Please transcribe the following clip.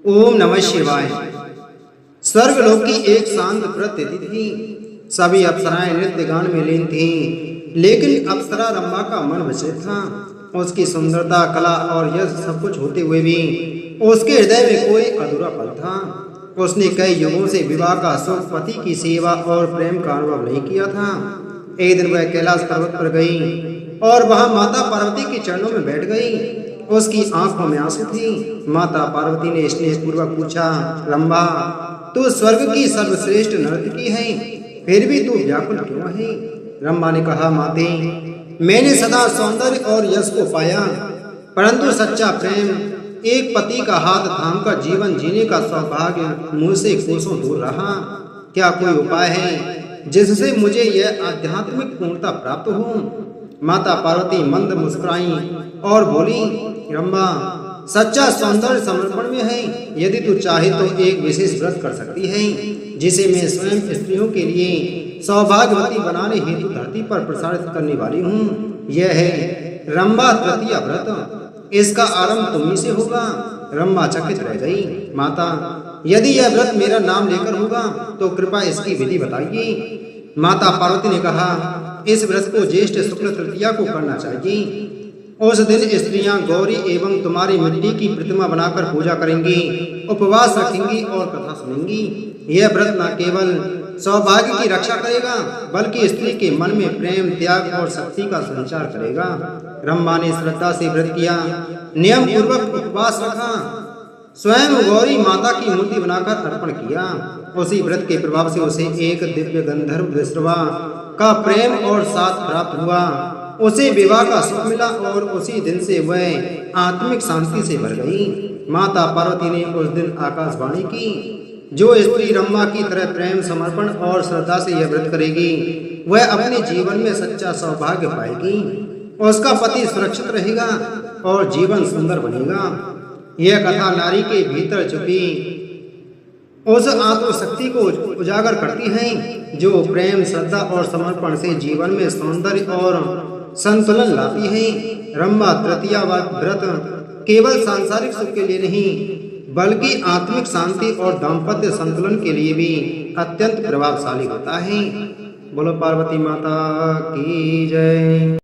ओम नमः शिवाय। स्वर्गलोक की एक शांत प्रकृति थी। सभी अप्सराएं नृत्य गान में लीन थीं, लेकिन अप्सरा रंभा का मन विचलित था। उसकी सुंदरता, कला और यश सब कुछ होते हुए भी उसके हृदय में कोई अधूरा पल था। उसने कई युगों से विवाह का सुख, पति की सेवा और प्रेम का अनुभव नहीं किया था। एक दिन वह कैलाश पर्वत पर गई और वहां माता पार्वती के चरणों में बैठ गई। उसकी आंखों में आंसू थी। माता पार्वती ने स्नेह पूर्वक पूछा, रंभा, तू स्वर्ग की सर्वश्रेष्ठ नर्तकी है, फिर भी तू व्याकुल क्यों है? रंभा ने कहा, माते, मैंने सदा सौंदर्य और यश को पाया, परंतु सच्चा प्रेम, एक पति का हाथ थामकर जीवन जीने का सौभाग्य मुझसे कोसों दूर रहा। क्या कोई उपाय है जिससे मुझे यह आध्यात्मिक पूर्णता प्राप्त हो? माता पार्वती मंद मुस्कुराई और बोली, रंभा, सच्चा सौंदर्य समर्पण में है। यदि तू चाहे तो एक विशेष व्रत कर सकती है, जिसे मैं स्वयं स्त्रियों के लिए सौभाग्यवती बनाने हेतु धरती पर प्रसारित करने वाली हूँ। यह है रंभा तृतीया व्रत। इसका आरंभ तुम्ही से होगा। रंभा चकित रह गई। माता, यदि यह व्रत मेरा नाम लेकर होगा तो कृपया इसकी विधि बताइए। माता पार्वती ने कहा, इस व्रत को ज्येष्ठ शुक्ल तृतीया को करना चाहिए। उस दिन स्त्रियां गौरी एवं तुम्हारी मिट्टी की प्रतिमा बनाकर पूजा करेंगी, उपवास रखेंगी और कथा सुनेंगी। यह व्रत न केवल सौभाग्य की रक्षा करेगा, बल्कि स्त्री के मन में प्रेम, त्याग और शक्ति का संचार करेगा। रंभा ने श्रद्धा से व्रत किया, नियम पूर्वक उपवास रखा, स्वयं गौरी माता की मूर्ति बनाकर अर्पण किया। उसी व्रत के प्रभाव से उसे एक दिव्य गंधर्व विश्रवा का प्रेम और साथ प्राप्त हुआ। उसे विवाह का सुख मिला और उसी दिन से वह आत्मिक शांति से भर गई। माता पार्वती ने उस दिन आकाशवाणी की, जो स्त्री रंभा की तरह प्रेम, समर्पण और श्रद्धा से यह व्रत करेगी, वह अपने जीवन में सच्चा सौभाग्य पाएगी। उसका पति सुरक्षित रहेगा और जीवन सुंदर बनेगा। यह कथा नारी के भीतर छुपी उस आत्मशक्ति को उजागर करती है, जो प्रेम, श्रद्धा और समर्पण से जीवन में सौंदर्य और संतुलन लाती है। रंभा तृतीया व्रत केवल सांसारिक सुख के लिए नहीं, बल्कि आत्मिक शांति और दाम्पत्य संतुलन के लिए भी अत्यंत प्रभावशाली होता है। बोलो पार्वती माता की जय।